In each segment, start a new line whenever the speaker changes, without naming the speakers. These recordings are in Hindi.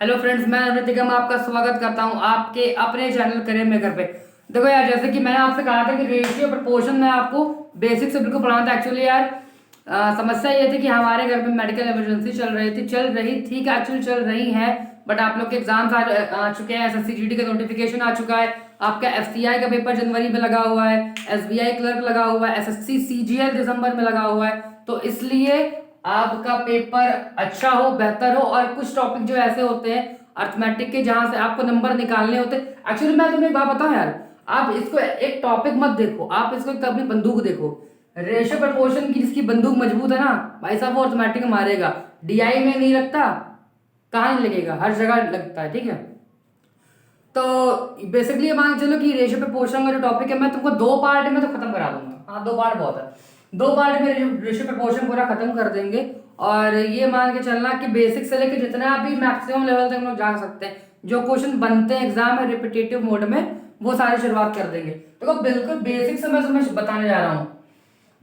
हेलो फ्रेंड्स, मैं अमृत निगम आपका स्वागत करता हूं आपके अपने चैनल करियर मेकर पे। देखो यार, जैसे कि मैंने आपसे कहा था कि रेशियो प्रपोर्शन में आपको बेसिक से बिल्कुल पढ़ाना था। एक्चुअली यार समस्या ये थी कि हमारे घर में मेडिकल इमरजेंसी चल रही थी कि एक्चुअली चल रही है। बट आप लोग के एग्जाम्स आ चुके हैं, एसएससी जीडी का नोटिफिकेशन आ चुका है, आपका एफसीआई का पेपर जनवरी में लगा हुआ है, एसबीआई क्लर्क लगा हुआ है, एसएससी सीजीएल दिसंबर में लगा हुआ है। तो इसलिए आपका पेपर अच्छा हो, बेहतर हो। और कुछ टॉपिक जो ऐसे होते हैं अर्थमेटिक के जहां से आपको नंबर निकालने होते हैं। एक्चुअली मैं तुम्हें एक बात बताऊं यार, आप इसको एक टॉपिक मत देखो, आप इसको एक अपनी बंदूक देखो। रेशियो प्रपोर्शन की जिसकी बंदूक मजबूत है ना भाई साहब, वो अर्थमेटिक में मारेगा। डीआई में नहीं लगता, कहाँ नहीं लगेगा, हर जगह लगता है। ठीक है, तो बेसिकली ये मान के चलो कि रेशियो प्रपोर्शन का जो टॉपिक है मैं तुमको दो पार्ट में तो खत्म करा दूंगा। हाँ, दो पार्ट बहुत है, दो पार्ट में रेशियो प्रपोर्शन पूरा खत्म कर देंगे। और ये मान के चलना कि बेसिक से लेकर जितना भी मैक्सिमम लेवल तक हम लोग जा सकते हैं, जो क्वेश्चन बनते हैं एग्जाम में रिपीटेटिव मोड में, वो सारी शुरुआत कर देंगे। देखो बिल्कुल बेसिक से मैं तुम्हें बताने जा रहा हूँ।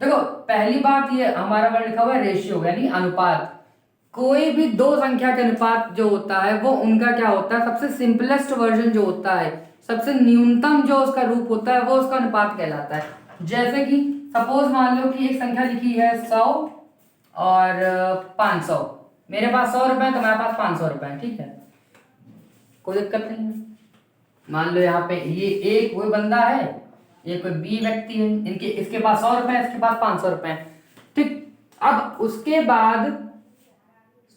देखो पहली बात, ये हमारा वर्ड लिखा हुआ है रेशियो यानी अनुपात। कोई भी दो संख्या के अनुपात जो होता है वो उनका क्या होता है, सबसे सिंपलेस्ट वर्जन जो होता है, सबसे न्यूनतम जो उसका रूप होता है वो उसका अनुपात कहलाता है। जैसे कि सपोज मान लो कि एक संख्या लिखी है 100 और 500। मेरे पास 100 रुपए है, तुम्हारे पास 500 रुपए है। ठीक है, कोई दिक्कत नहीं है। मान लो यहाँ पे ये एक कोई बंदा है, ये कोई बी व्यक्ति है, इनके इसके पास 100 रुपए है, इसके पास 500 रुपए है। ठीक, अब उसके बाद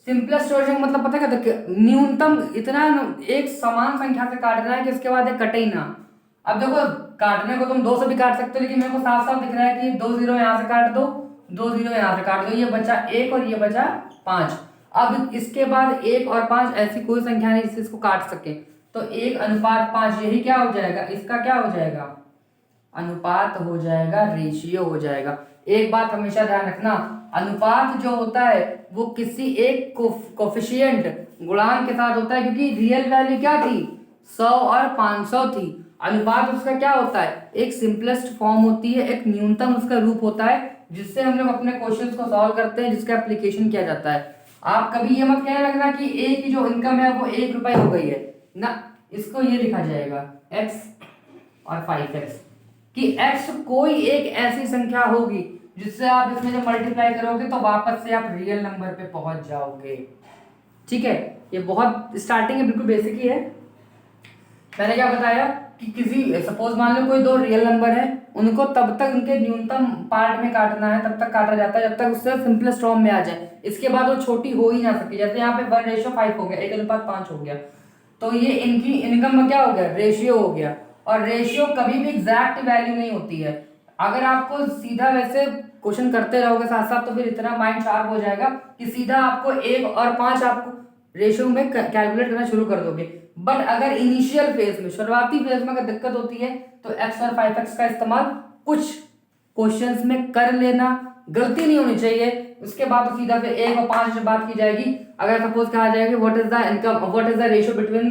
सिंपलेस्ट वर्जन मतलब पता क्या था कि न्यूनतम इतना एक समान संख्या से काटना है कि इसके बाद एक कटे ही ना। अब देखो, काटने को तुम दो से भी काट सकते हो, लेकिन मेरे को साफ साफ दिख रहा है कि दो जीरो यहाँ से काट दो, दो जीरो यहाँ से काट दो, ये बचा एक और ये बचा 5। अब इसके बाद एक और 5 ऐसी कोई संख्या नहीं जिससे इसको काट सके, तो 1:5 यही क्या हो जाएगा, इसका क्या हो जाएगा, अनुपात हो जाएगा, रेशियो हो जाएगा। एक बात हमेशा ध्यान रखना, अनुपात जो होता है वो किसी एक कोफिशिएंट गुणांक के साथ होता है, क्योंकि रियल वैल्यू क्या थी, 100 और 500 थी। अनुपात उसका क्या होता है, एक सिंपलेस्ट फॉर्म होती है, एक न्यूनतम उसका रूप होता है जिससे हम लोग अपने क्वेश्चंस को सॉल्व करते हैं, जिसका एप्लीकेशन किया जाता है। आप कभी ये मत कहने लगना कि ए की जो इनकम है वो 1 रुपए हो गई है ना, इसको ये लिखा जाएगा x और 5x, कि x कोई एक ऐसी संख्या होगी जिससे आप इसमें जब मल्टीप्लाई करोगे तो वापस से आप रियल नंबर पे पहुंच जाओगे। ठीक है, ये बहुत स्टार्टिंग है, बिल्कुल बेसिक ही है। मैंने क्या बताया कि किसी सपोज मान लो कोई दो रियल नंबर है, उनको तब तक उनके न्यूनतम पार्ट में काटना है, तब तक काटा जाता है जब तक उससे सिंपलेस्ट फॉर्म में आ जाए। इसके बाद वो छोटी हो ही ना सके। जैसे यहाँ पे 1:5 हो गया, 1:5 हो गया, तो ये इनकी इनकम में क्या हो गया, रेशियो हो गया। और रेशियो कभी भी एग्जैक्ट वैल्यू नहीं होती है। अगर आपको सीधा वैसे क्वेश्चन करते रहोगे साथ साथ, तो फिर इतना माइंड शार्प हो जाएगा कि सीधा आपको 1 और 5 आपको रेशियो में कैलकुलेट करना शुरू कर दोगे। बट अगर इनिशियल फेज में, शुरुआती फेज में अगर दिक्कत होती है तो x और 5x का इस्तेमाल कुछ क्वेश्चंस में कर लेना, गलती नहीं होनी चाहिए। उसके बाद तो सीधा फिर 1 और 5 से बात की जाएगी। अगर सपोज कहा जाएगा what is the income, what is the ratio between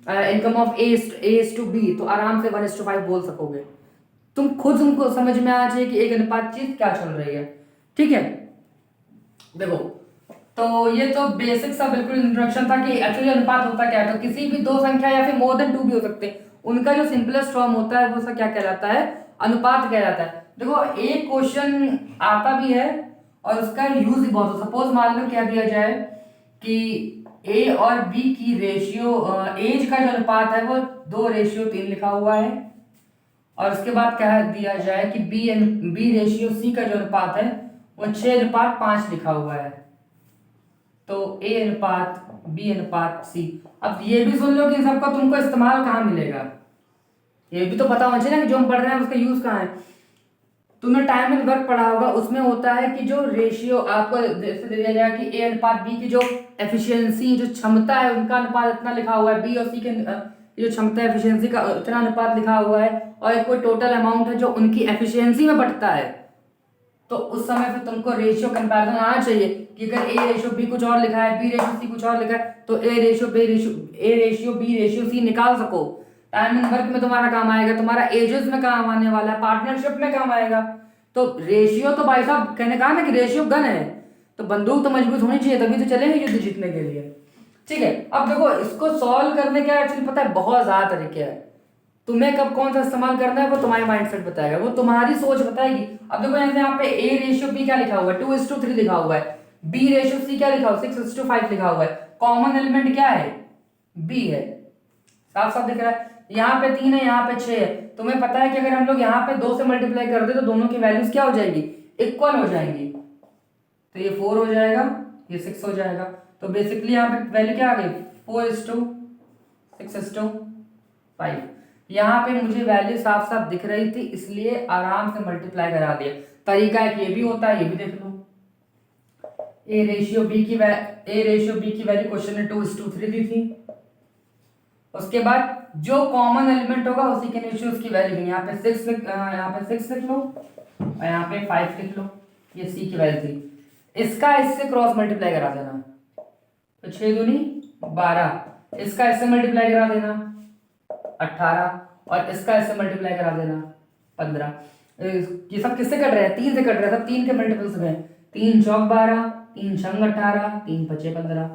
income of A to B, तो आराम से 1:5 बोल सकोगे। तुम खुद तुमको समझ में आ जाए कि एक अनुपात चीज क्या चल रही है। ठीक है, देखो तो ये तो बेसिक सा बिल्कुल इंट्रोडक्शन था कि एक्चुअली अनुपात होता क्या है। तो किसी भी दो संख्या या फिर मोर देन 2 भी हो सकते हैं, उनका जो सिंपलेस्ट फॉर्म होता है वो सा क्या कहलाता है, अनुपात कहलाता है। देखो एक क्वेश्चन आता भी है और उसका यूज भी बहुत हो। सपोज मान लो क्या दिया जाए कि ए और बी की रेशियो, एज का जो अनुपात है वो 2:3 लिखा हुआ है, और उसके बाद कह दिया जाए कि बी रेशियो सी का जो अनुपात है वो 6:5 लिखा हुआ है। तो ए अनुपात बी अनुपात सी। अब ये भी सुन लो कि सबका तुमको इस्तेमाल कहाँ मिलेगा, ये भी तो पता होना चाहिए ना कि जो हम पढ़ रहे हैं उसका यूज कहाँ है। तुमने टाइम एंड वर्क पढ़ा होगा, उसमें होता है कि जो रेशियो आपको जैसे दे दिया जाए कि ए अनुपात बी की जो एफिशिएंसी, जो क्षमता है, उनका अनुपात इतना लिखा हुआ है, बी और सी के जो क्षमता एफिशिएंसी का इतना अनुपात लिखा हुआ है, और एक कोई टोटल अमाउंट है जो उनकी एफिशिएंसी में बढ़ता है। तो उस समय पे तुमको रेशियो कंपैरिजन आना चाहिए कि अगर ए रेशियो बी कुछ और लिखा है, बी रेशियो सी कुछ और लिखा है, तो A ratio B ratio C निकाल सको। टाइम एंड वर्क में तुम्हारा काम आएगा, तुम्हारा एजेस में काम आने वाला है, पार्टनरशिप में काम आएगा। तो रेशियो तो भाई साहब कहने कहा ना कि रेशियो गन है, तो बंदूक तो मजबूत होनी चाहिए, तभी तो चलेंगे युद्ध जीतने के लिए। ठीक है, अब देखो इसको सॉल्व करने का एक्चुअली पता है बहुत ज्यादा तरीके हैं। तुम्हें कब कौन सा इस्तेमाल करना है वो तुम्हारी माइंडसेट बताएगा, वो तुम्हारी सोच बताएगी। अब देखो यहाँ पे A रेशियो B क्या लिखा हुआ है, 2:3 लिखा हुआ है। B रेशियो C क्या लिखा हुआ है, 6:5 लिखा हुआ है। कॉमन एलिमेंट क्या है, B है, साफ साफ दिख रहा है। यहाँ पे 3 है, यहाँ पे 6 है। तुम्हें पता है कि अगर हम लोग यहाँ पे 2 से मल्टीप्लाई कर दे तो दोनों की वैल्यूज क्या हो जाएगी, इक्वल हो जाएंगी। तो ये 4 हो जाएगा, ये 6 हो जाएगा। तो बेसिकली यहाँ पे वैल्यू क्या आ गई, 4:6:5। यहाँ पे मुझे वैल्यू साफ साफ दिख रही थी, इसलिए आराम से मल्टीप्लाई करा दिया। तरीका एक ये भी होता है, ये भी देख लो। ए रेशियो बी की वैल्यू क्वेश्चन में 2:3 दी थी। उसके बाद जो कॉमन एलिमेंट होगा उसी के रेशियो उसकी वैल्यू, यहाँ पे 6 लिख लो और यहाँ पे 5 लिख लो। ये सी की वैल्यू थी। इसका इससे क्रॉस मल्टीप्लाई करा देना, तो 6 दूनी 12। इसका इससे मल्टीप्लाई करा देना 18, और इसका इससे मल्टीप्लाई करा देना 15। ये सब किससे कट रहे हैं, 3 से कट रहे हैं, सब 3 के मल्टीपल्स में। 3 चौक 12, 3 छंग 18, 3 पचे 15।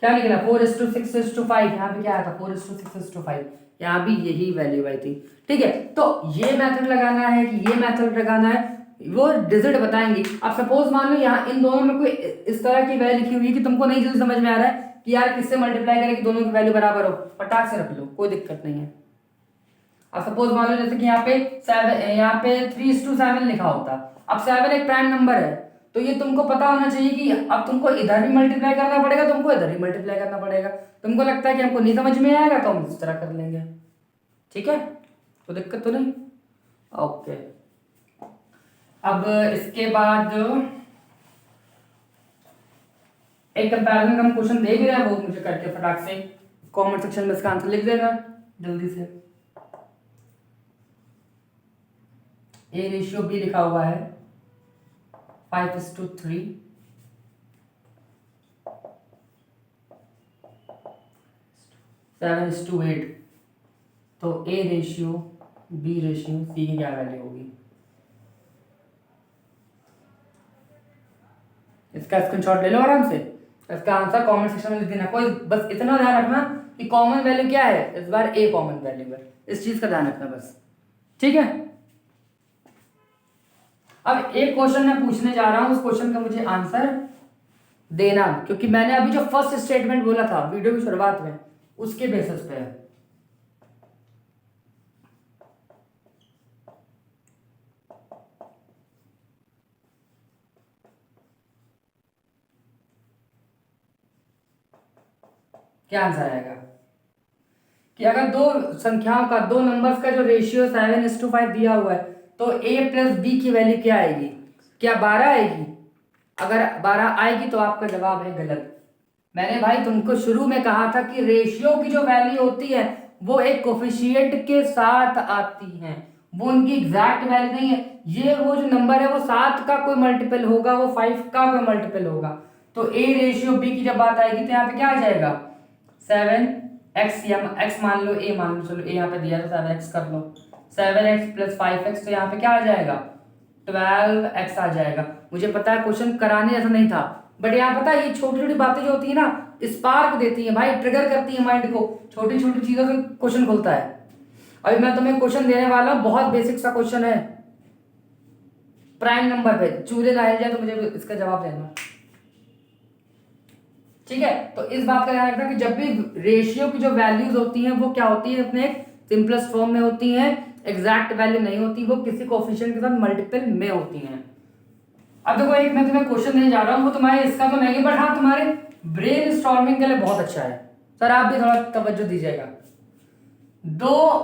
क्या निकला, 4:6:5। यहाँ पे क्या आया था, 4:6:5। यहाँ भी यही वैल्यू आई थी। ठीक है, तो ये मेथड लगाना है कि ये मेथड लगाना है, वो डिजिट बताएंगे। अब सपोज मान लो यहाँ इन दोनों में कोई इस तरह की वैल्यू लिखी हुई है कि तुमको नहीं जल्दी समझ में आ रहा है कि यार किससे मल्टीप्लाई करें कि दोनों की वैल्यू बराबर हो, पटाख से रख लो, कोई दिक्कत नहीं है। अब सपोज मान लो जैसे कि यहाँ पे 3:7 लिखा होता। अब 7 एक प्राइम नंबर है, तो ये तुमको पता होना चाहिए कि अब तुमको इधर भी मल्टीप्लाई करना पड़ेगा, तुमको इधर भी मल्टीप्लाई करना पड़ेगा। तुमको लगता है कि हमको नहीं समझ में आएगा तो हम इस तरह कर लेंगे। ठीक है, तो दिक्कत तो नहीं। ओके, अब इसके बाद एक कंपैरिजन का हम क्वेश्चन दे भी रहे हैं, वो मुझे करके फटाक से कमेंट सेक्शन में इसका आंसर लिख देना जल्दी से। ए रेशियो बी लिखा हुआ है 5:3, 7:8। तो A ratio B ratio C की क्या वैल्यू होगी, इसका स्क्रीनशॉट ले लो आराम से। इसका आंसर कमेंट सेक्शन में लिख देना। कोई बस इतना ध्यान रखना कि कॉमन वैल्यू क्या है, इस बार ए कॉमन वैल्यू है, इस चीज का ध्यान रखना बस। ठीक है, अब एक क्वेश्चन मैं पूछने जा रहा हूं, उस क्वेश्चन का मुझे आंसर देना, क्योंकि मैंने अभी जो फर्स्ट स्टेटमेंट बोला था वीडियो की शुरुआत में, उसके बेसिस पे है। क्या आंसर आएगा कि अगर दो संख्याओं का, दो नंबर्स का जो रेशियो 7:5 दिया हुआ है, तो a प्लस b की वैल्यू क्या आएगी, क्या 12 आएगी। अगर 12 आएगी तो आपका जवाब है गलत। मैंने भाई तुमको शुरू में कहा था कि रेशियो की जो वैल्यू होती है वो एक कोफिशिएंट के साथ आती है, वो उनकी एग्जैक्ट वैल्यू नहीं है। ये वो जो नंबर है वो 7 का कोई मल्टीपल होगा, वो 5 का कोई मल्टीपल होगा। तो a रेशियो b की जब बात आएगी तो यहाँ पे क्या आ जाएगा, 7x, या x मान लो, a मान लो, चलो a यहाँ पे दिया तो 7x कर लो, 7x प्लस 5x, तो यहाँ पे क्या आ जाएगा, 12x आ जाएगा। मुझे पता है क्वेश्चन कराने ऐसा नहीं था, बट यहाँ पता है ये छोटी छोटी बातें जो होती है ना, स्पार्क देती है भाई, ट्रिगर करती है माइंड को, छोटी छोटी चीजों से क्वेश्चन खुलता है। अभी मैं तुम्हें क्वेश्चन देने वाला हूँ, बहुत बेसिक सा क्वेश्चन है, प्राइम नंबर पे चूल्हे लाए जाए, तो मुझे इसका जवाब देना। ठीक है, तो इस बात का ध्यान रखना कि जब भी रेशियो की जो वैल्यूज होती हैं वो क्या होती है, अपने सिंपलेस्ट फॉर्म में होती हैं, एग्जैक्ट वैल्यू नहीं होती, वो किसी कोफिशिएंट के साथ मल्टीपल में होती हैं। अब देखो एक मैं तुम्हें क्वेश्चन देने जा रहा हूँ, वो तुम्हारे इसका तो नहीं, बट हाँ तुम्हारे ब्रेन स्टॉर्मिंग के लिए बहुत अच्छा है सर, आप भी थोड़ा तवज्जो दीजिएगा। दो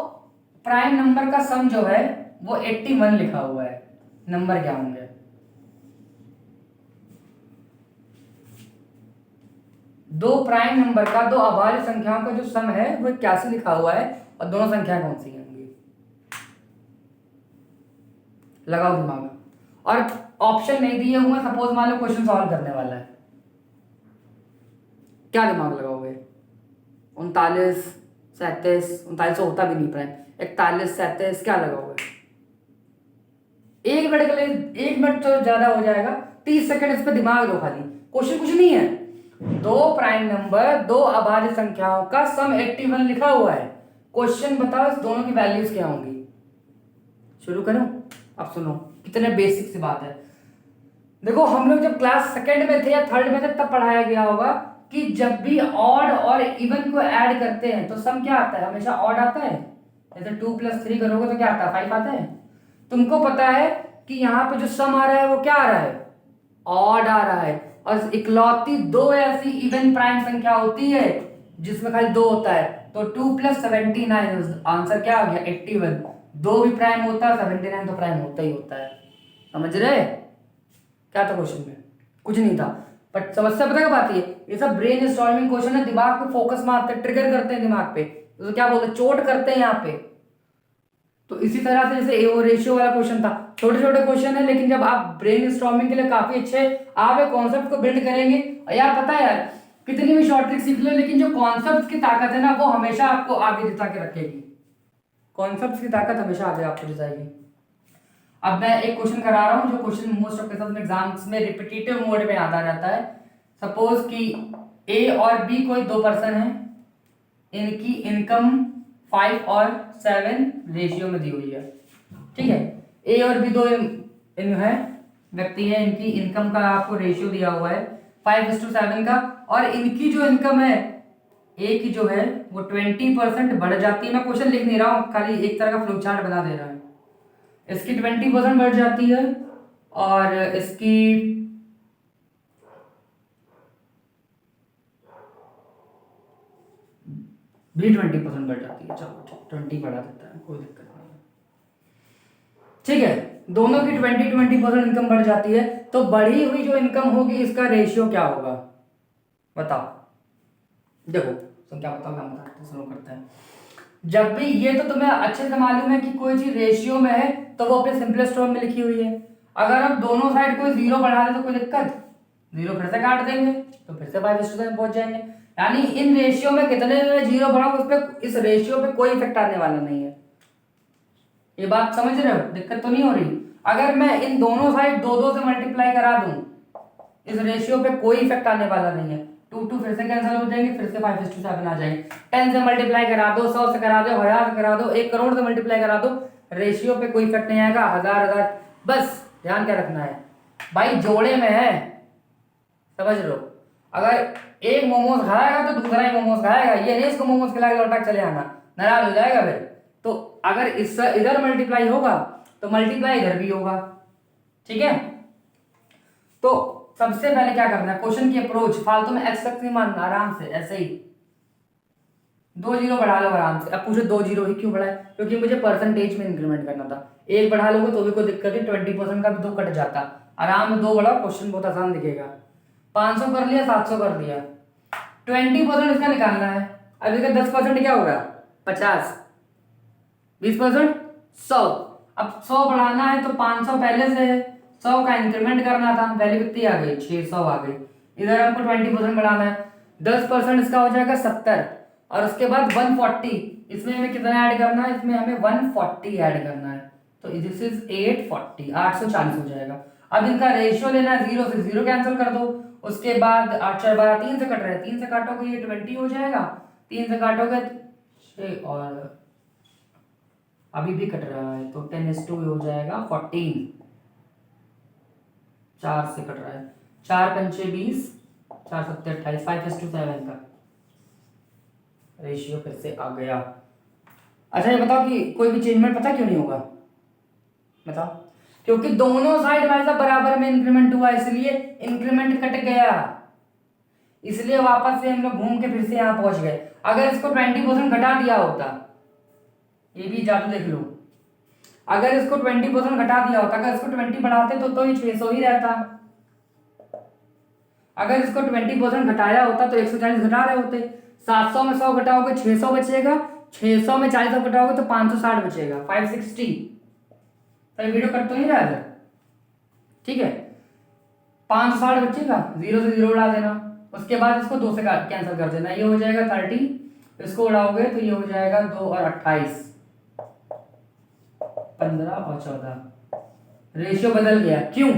प्राइम नंबर का सम जो है वो 81 लिखा हुआ है, नंबर क्या होंगे, दो प्राइम नंबर का, दो अभाज्य संख्याओं का जो सम है वो 81 लिखा हुआ है, और दोनों संख्या कौन सी होंगी, लगाओ दिमाग। और ऑप्शन नहीं दिए हुए, सपोज मान लो क्वेश्चन सॉल्व करने वाला है, क्या दिमाग लगाओगे, 39, 37, 39 होता भी नहीं प्राइम, 41, 37, क्या लगाओगे, 1 मिनट के लिए, 1 मिनट तो ज्यादा हो जाएगा, 30 सेकंड इस पर दिमाग दो खाली, क्वेश्चन कुछ नहीं है। दो प्राइम नंबर, दो अभाज्य संख्याओं का सम 81 लिखा हुआ है। क्वेश्चन बताओ इस दोनों की वैल्यूज क्या होंगी। शुरू करूं? अब सुनो कितने बेसिक सी बात है। देखो हम लोग जब क्लास सेकंड में थे या थर्ड में थे तब पढ़ाया गया होगा कि जब भी ऑड और इवन को ऐड करते हैं तो सम क्या आता है, हमेशा ऑड आता है। जैसे 2+3 करोगे तो क्या आता है, 5 आता है। तुमको पता है कि यहाँ पे जो सम आ रहा है वो क्या आ रहा है, ऑड आ रहा है। और इकलौती दो ऐसी इवन प्राइम संख्या होती है जिसमें खाली दो होता है। तो 2+79 आंसर क्या आ गया, 81। दो भी प्राइम होता है, 79 तो प्राइम होता ही होता है। समझ रहे? क्या था क्वेश्चन में? कुछ नहीं था, बट समस्या पता क्या बात है, ये सब ब्रेन स्टॉर्मिंग क्वेश्चन है, दिमाग पे फोकस मारते हैं, ट्रिगर करते हैं दिमाग पे, तो क्या बोलते हैं, चोट करते हैं यहाँ पे। तो इसी तरह से जैसे वो रेशियो वाला क्वेश्चन था, छोटे छोटे क्वेश्चन है लेकिन जब आप ब्रेन स्टॉर्मिंग के लिए काफी अच्छे आप एक कॉन्सेप्ट को बिल्ड करेंगे। और यार पता है यार, कितनी भी शॉर्ट ट्रिक सीख लो लेकिन जो कॉन्सेप्ट की ताकत है ना वो हमेशा आपको आगे जिता के रखेगी। कॉन्सेप्ट की ताकत हमेशा आगे आपको जिताएगी। अब मैं एक क्वेश्चन करा रहा हूँ जो क्वेश्चन मोस्ट ऑफ केसेस में एग्जाम्स में रिपीटेटिव मोड में आता रहता है। सपोज कि ए और बी कोई दो पर्सन है, इनकी इनकम 5 और 7 रेशियो में दी हुई है। ठीक है, ए और बी दो इन है व्यक्ति है, इनकी इनकम का आपको रेशियो दिया हुआ है 5:7 का, और इनकी जो इनकम है ए की जो है वो 20% बढ़ जाती है। मैं क्वेश्चन लिख नहीं रहा हूँ, खाली एक तरह का फ्लो चार्ट बना दे रहा है। इसकी 20% बढ़ जाती है और इसकी भी 20% बढ़ जाती है। चलो 20 बढ़ा देता है, कोई दिक्कत नहीं है। ठीक है, दोनों की 20% इनकम बढ़ जाती है, तो बढ़ी हुई जो इनकम होगी इसका रेशियो क्या होगा बताओ। देखो तो क्या बताओ, हम बताते शुरू करते हैं। जब भी ये तो तुम्हें अच्छे से मालूम है कि कोई चीज रेशियो में है तो वो अपने सिंपलेस्ट फॉर्म में लिखी हुई है। अगर हम दोनों साइड कोई जीरो बढ़ा दे तो कोई दिक्कत, जीरो फिर से काट देंगे तो फिर से 5:7 पहुंच जाएंगे। यानी इन रेशियो में कितने जीरो बढ़ाओ उस पर, इस रेशियो पे कोई इफेक्ट आने वाला नहीं है। ये बात समझ रहे हो, दिक्कत तो नहीं हो रही। अगर मैं इन दोनों साइड 2 से मल्टीप्लाई करा दूं इस रेशियो पे कोई इफेक्ट आने वाला नहीं है। 2 फिर से कैंसिल हो जाएंगे, फिर से 5:7 आ जाएंगे। 10 से मल्टीप्लाई करा दो, 100 से करा दो, 1000 से करा दो, 1 करोड़ से मल्टीप्लाई करा दो, रेशियो पे कोई इफेक्ट नहीं आएगा। हजार बस ध्यान क्या रखना है भाई, जोड़े में है, समझ लो। अगर एक मोमोज खाएगा तो दूसरा ही मोमोज खाएगा, ये नहीं इसको मोमोज खिला के लौटा चले आना, नाराज हो जाएगा फिर। तो अगर इससे इधर मल्टीप्लाई होगा तो मल्टीप्लाई इधर भी होगा। ठीक है, तो सबसे पहले क्या करना है, क्वेश्चन की अप्रोच फालतू में एक्स तक नहीं मानना, आराम से ऐसे ही 2 जीरो बढ़ा लो आराम से। अब पूछो 2 जीरो ही क्यों बढ़ाए, क्योंकि मुझे परसेंटेज में इंक्रीमेंट करना था। एक बढ़ा लोगे तो भी कोई दिक्कत नहीं, 20% का भी 2 कट जाता, आराम में 2 बढ़ाओ, क्वेश्चन बहुत आसान दिखेगा। 500 कर लिया, 700 कर दिया, 20% इसका निकालना है। अभी का 10% क्या होगा 50, 20% 100। अब 100 बढ़ाना है तो 500 पहले से है, 100 का इंक्रीमेंट करना था, वैल्यू कितनी आ गई 600 आ गई। इधर हमको 20% बढ़ाना है, 10% इसका हो जाएगा 70, और उसके बाद 140, इसमें हमें कितना ऐड करना है, इसमें हमें 140 ऐड करना है। तो दिस इज 840, 840 हो जाएगा। अब इनका रेशियो लेना है, 0 से 0 कैंसिल कर दो, उसके बाद 8 4 12 3 से कट रहे हैं, 3 से काटोगे ये 20 हो जाएगा, 3 से काटोगे 6 और अभी भी कट रहा है तो 10:2 हो जाएगा 14, 4 से कट रहा है, 4 पंचे 20, 4 7 28, 5:7 का रेशियो फिर से आ गया। अच्छा ये बताओ कि कोई भी चेंजमेंट पता क्यों नहीं होगा बताओ, क्योंकि दोनों साइड भाई साहब बराबर में इंक्रीमेंट हुआ, इसलिए इंक्रीमेंट कट गया, इसलिए वापस से हम लोग घूम के फिर से यहाँ पहुंच गए। अगर इसको 20% घटा दिया होता, ये भी जादू देख लो, अगर इसको 20% घटा दिया होता, अगर इसको 20 बढ़ाते तो ये 600 ही रहता, अगर इसको 20% घटाया होता तो 140 घटा रहे होते, 700 में 100 घटाओगे 600 बचेगा, 600 में 40 घटाओगे तो 560 बचेगा, 560। तो ये वीडियो कट तो नहीं रहा है, ठीक है, 560 बचेगा, 0 से 0 उड़ा देना, उसके बाद इसको 2 से कैंसिल कर देना, ये हो जाएगा 30, इसको उड़ाओगे तो ये हो जाएगा 2 और 28, 15 और 14, रेशियो बदल गया। क्यों?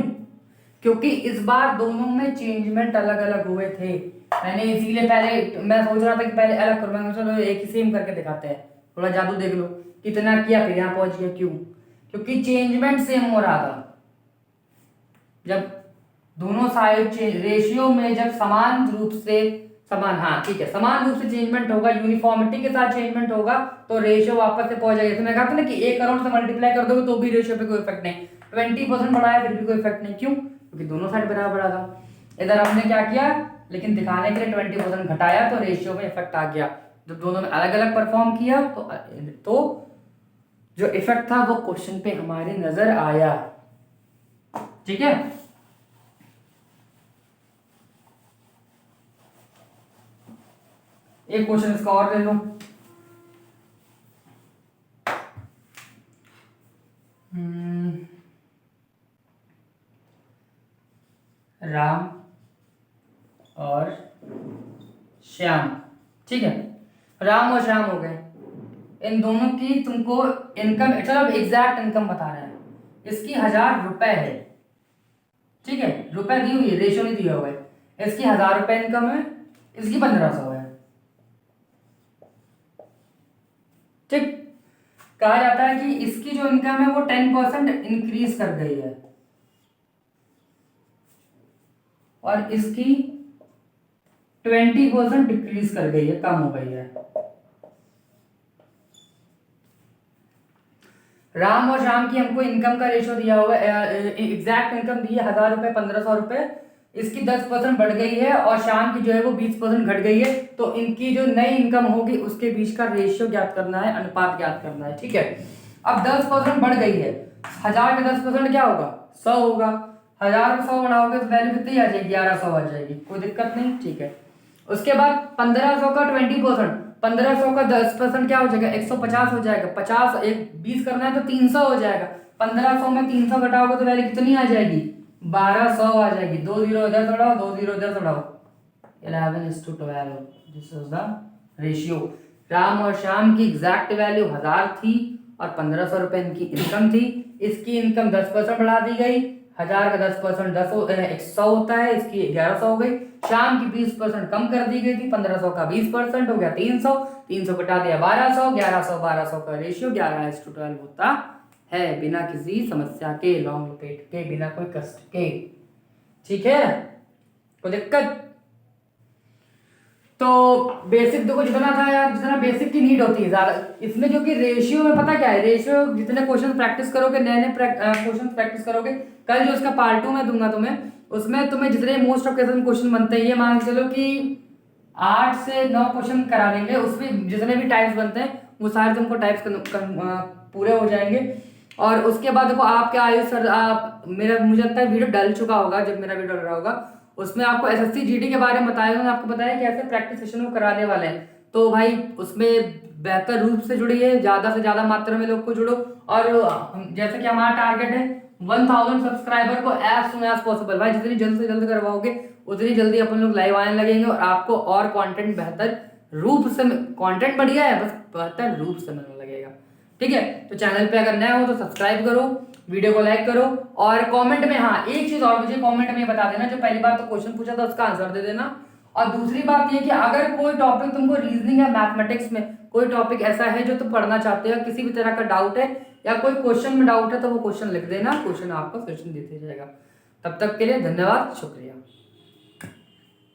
क्योंकि इस बार दोनों में चेंजमेंट अलग अलग हुए थे। मैंने इसीलिए पहले मैं सोच रहा था कि पहले अलग करूँ, मैं चलो एक ही सेम करके दिखाते हैं, थोड़ा जादू देख लो कितना किया फिर यहाँ पहुंच गया। क्यों? क्योंकि चेंजमेंट सेम हो रहा था। जब दोनों साइड रेशियो में जब समान रूप से हाँ ठीक है, समान रूप से चेंजमेंट होगा, यूनिफॉर्मिटी के साथ चेंजमेंट होगा, तो रेशियो वापस से पहुंच जाएगा। तो मैं कहा था ना कि 1 करोड़ से मल्टीप्लाई कर दोगे तो भी रेशियो पे कोई इफेक्ट नहीं, 20% बढ़ाया फिर भी कोई इफेक्ट नहीं। क्यों? क्योंकि दोनों साइड बराबर बढ़ा था। इधर हमने क्या किया, लेकिन दिखाने के लिए 20% घटाया तो रेशियो में इफेक्ट आ गया। जब दोनों में अलग अलग परफॉर्म किया तो जो इफेक्ट था वो क्वेश्चन पे हमारे नजर आया। ठीक है, एक क्वेश्चन इसका और ले लो। राम और श्याम, ठीक है, राम और श्याम हो गए। इन दोनों की तुमको इनकम, चलो एग्जैक्ट इनकम बता रहे हैं। इसकी 1000 रुपए है, ठीक है, रुपए दी हुई है, रेशियो नहीं दिया हुआ है। इसकी 1000 रुपए इनकम है, इसकी 1500 है। ठीक, कहा जाता है कि इसकी जो इनकम है वो 10% इंक्रीज कर गई है और इसकी 20% डिक्रीज कर गई है, कम हो गई है। राम और श्याम की हमको इनकम का रेशियो दिया हुआ है, एग्जैक्ट इनकम दी है 1000 रुपए, 1500 रुपए। इसकी 10% बढ़ गई है और शाम की जो है वो 20% घट गई है। तो इनकी जो नई इनकम होगी उसके बीच का रेशियो ज्ञात करना है, अनुपात ज्ञात करना है। ठीक है, अब 10% बढ़ गई है, 1000 का 10% क्या होगा? 100 होगा। 1000 को 100 बढ़ाओगे तो वैल्यू कितनी आ जाएगी? 1100 आ जाएगी, कोई दिक्कत नहीं। ठीक है, उसके बाद 1500 का 20%, 1500 का 10% क्या हो जाएगा? 150 हो जाएगा। 50 एक 20 करना है तो 300 हो जाएगा। 1500 में 300 घटाओगे तो वैल्यू कितनी आ जाएगी? 1200 आ जाएगी। 2 0 इधर से बढ़ाओ, 2 0 इधर से बढ़ाओ, 11:12। This is the ratio. Ram और श्याम की एग्जैक्ट वैल्यू 1000 थी और 1500 रुपए इनकी इनकम थी। इसकी इनकम 10% बढ़ा दी गई। 1000 का 10% 100 होता है, इसकी 1100 हो गई। शाम की 20% कम कर दी गई थी, 1500 का 20% हो गया 300, 300 घटा दिया 1200, 1100 1200 का रेशियो 11:12 होता है, बिना किसी समस्या के, लॉन्ग पेट के, बिना कोई कष्ट के। ठीक है, कोई दिक्कत? तो बेसिक देखो जितना था यार, जितना बेसिक की नीड होती है ज्यादा इसमें, जो कि रेशियो में पता क्या है, रेशियो जितने क्वेश्चन प्रैक्टिस करोगे, नए नए क्वेश्चन प्रैक्टिस करोगे, कल जो उसका पार्ट 2 में दूंगा तुम्हें, उसमें तुम्हें जितने मोस्ट ऑफ क्वेश्चन बनते हैं, ये मान के चलो कि 8 से 9 क्वेश्चन करा देंगे, उसमें जितने भी टाइप्स बनते हैं वो सारे तुमको टाइप्स पूरे हो जाएंगे। और उसके बाद देखो आपके आयु सर, आप मेरा मुझे लगता है वीडियो डल चुका होगा, जब मेरा वीडियो डल रहा होगा उसमें आपको एसएससी जीडी के बारे में बताया, उन्होंने आपको बताया कि ऐसे प्रैक्टिस सेशन वो कराने वाले हैं। तो भाई उसमें बेहतर रूप से जुड़िए, ज्यादा से ज्यादा मात्रा में लोग को जुड़ो। और जैसे कि हमारा टारगेट है 1000 सब्सक्राइबर को एज सुन एज पॉसिबल, भाई जितनी जल्द से जल्द करवाओगे उतनी जल्दी अपन लोग लाइव आने लगेंगे और आपको और कंटेंट बेहतर रूप से, कंटेंट बढ़िया है बस बेहतर रूप से मिलने लगेगा। ठीक है, तो चैनल पे अगर नए हो तो सब्सक्राइब करो, वीडियो को लाइक करो और कमेंट में, हाँ एक चीज और मुझे कमेंट में बता देना, जो पहली बार तो क्वेश्चन पूछा था उसका आंसर दे देना। और दूसरी बात ये कि अगर कोई टॉपिक तुमको रीजनिंग या मैथमेटिक्स में कोई टॉपिक ऐसा है जो तुम पढ़ना चाहते हो, किसी भी तरह का डाउट है या कोई क्वेश्चन में डाउट है, तो वो क्वेश्चन लिख देना, क्वेश्चन आपको सेशन देते जाएगा। तब तक के लिए धन्यवाद, शुक्रिया।